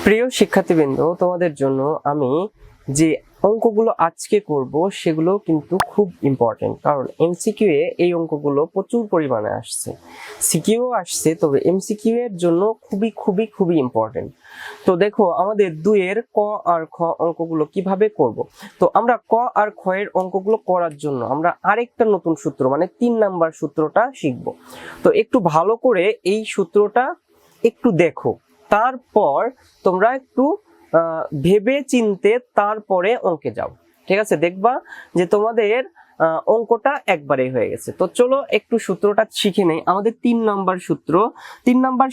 প্রিয় শিক্ষার্থীবৃন্দ, তোমাদের জন্য আমি যে অঙ্কগুলো আজকে করব সেগুলো কিন্তু খুব ইম্পর্টেন্ট, কারণ এমসিকিউ এ এই অঙ্কগুলো প্রচুর পরিমাণে আসছে। সিকিউ আসছে, তবে এমসিকিউ এর জন্য খুবই খুবই খুবই ইম্পর্টেন্ট। তো দেখো আমাদের 2 এর ক আর খ অঙ্কগুলো কিভাবে করব। তো আমরা ক আর খ এর অঙ্কগুলো করার জন্য আমরা আরেকটা নতুন সূত্র মানে 3 নাম্বার সূত্রটা শিখব। তো একটু ভালো করে এই সূত্রটা একটু দেখো, তারপর তোমরা একটু ভেবে চিনতে তারপরে অঙ্কে যাও। ঠিক আছে, দেখবা যে তোমাদের অঙ্কটা একবারেই হয়ে গেছে। তো চলো একটু সূত্রটা শিখে নেই। আমাদের 3 নাম্বার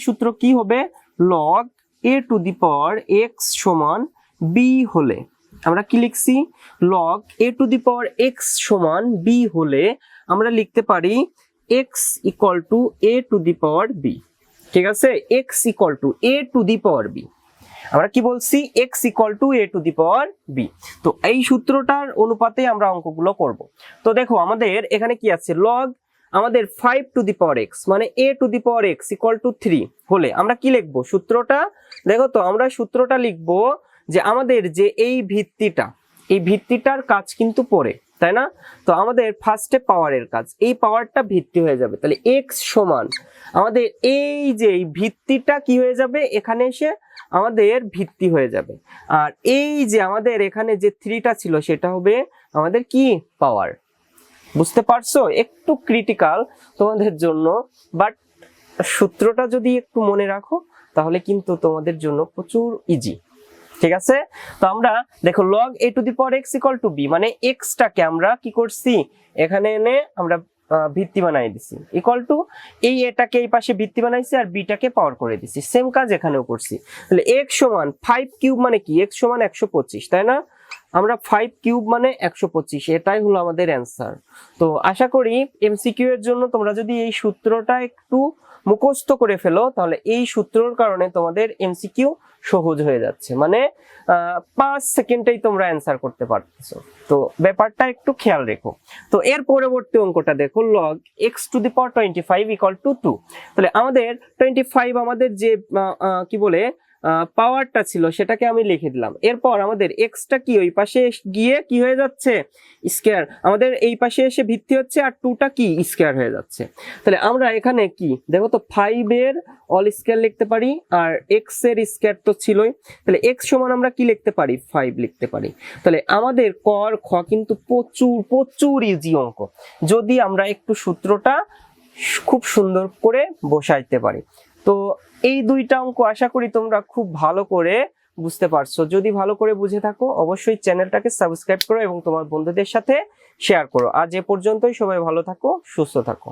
সূত্র কি হবে? Log a to the power x সমান b হলে আমরা কি লিখছি? Log a to the power x সমান b হলে আমরা লিখতে পারি x equal to a to the power b। ঠিক আছে, x equal to a to the power b। আমরা কি বলছি? x equal to a to the power b। তো এই সূত্রটার অনুপাতে আমরা অঙ্কগুলো করব। তো দেখো আমাদের এখানে কি আছে? লগ আমাদের 5 টু দি পাওয়ার x মানে a to the power x equal to 3 হলে আমরা কি লিখবো? সূত্রটা দেখো, তো আমরা সূত্রটা লিখবো যে আমাদের যে এই ভিত্তিটার কাজ কিন্তু পড়ে, তাই না? তো আমাদের ফার্স্টে পাওয়ারের কাজ, এই পাওয়ারটা ভিত্তি হয়ে যাবে। তাহলে x সমান আমাদের এই যে ভিত্তিটা কি হয়ে যাবে? এখানে এসে আমাদের ভিত্তি হয়ে যাবে। আর এই যে আমাদের এখানে যে 3টা ছিল সেটা হবে আমাদের কি? পাওয়ার। বুঝতে পারছো? একটু ক্রিটিক্যাল তোমাদের জন্য, বাট সূত্রটা যদি একটু মনে রাখো তাহলে কিন্তু তোমাদের জন্য প্রচুর ইজি। ঠিক আছে, তো আমরা দেখো log a to the power x equal to b মানে x টাকে আমরা কি করছি? এখানে এনে আমরা ভিত্তি বানাই দিছি, ইকুয়াল টু এই এটাকে এই পাশে ভিত্তি বানাইছি আর b টাকে পাওয়ার করে দিছি। সেম কাজ এখানেও করছি। তাহলে x সমান 5 কিউব মানে কি? x সমান 125, তাই না? আমরা 5 কিউব মানে 125, এটাই হলো আমাদের অ্যান্সার। তো আশা করি এমসিকিউ এর জন্য তোমরা যদি এই সূত্রটা একটু মুখস্থ করে ফেলো তাহলে এই সূত্রর কারণে তোমাদের এমসিকিউ সহজ হয়ে যাচ্ছে, মানে 5 সেকেন্ডেই তোমরা অ্যান্সার করতে পারতেছো। তো ব্যাপারটা একটু খেয়াল রেখো। তো এর পরবর্তী অঙ্কটা দেখো, log x to the power 25 equal to 2। তাহলে আমাদের 25 আমাদের যে কি বলে পাওয়ারটা ছিল সেটাকে আমি লিখে দিলাম। এরপর আমাদের এক্সটা কি ওই পাশে গিয়ে কি হয়ে যাচ্ছে? স্কয়ার। আমাদের এই পাশে এসে ভিত্তি হচ্ছে আর 2টা কি? স্কয়ার হয়ে যাচ্ছে। তাহলে আমরা এখানে কি দেখো তো 5 এর অল স্কয়ার লিখতে পারি আর x এর স্কয়ার তো ছিলই। তাহলে x সমান আমরা কি লিখতে পারি? 5 লিখতে পারি। তাহলে আমাদের ক আর খ কিন্তু প্রচুর প্রচুর ইজি অঙ্ক, যদি আমরা একটু সূত্রটা খুব সুন্দর করে বসাইতে পারি। তো এই 2টা অঙ্ক আশা করি তোমরা খুব ভালো করে বুঝতে পারছো। যদি ভালো করে বুঝে থাকো অবশ্যই চ্যানেলটাকে সাবস্ক্রাইব করো এবং তোমার বন্ধুদের সাথে শেয়ার করো। আজ এ পর্যন্তই, সবাই ভালো থাকো, সুস্থ থাকো।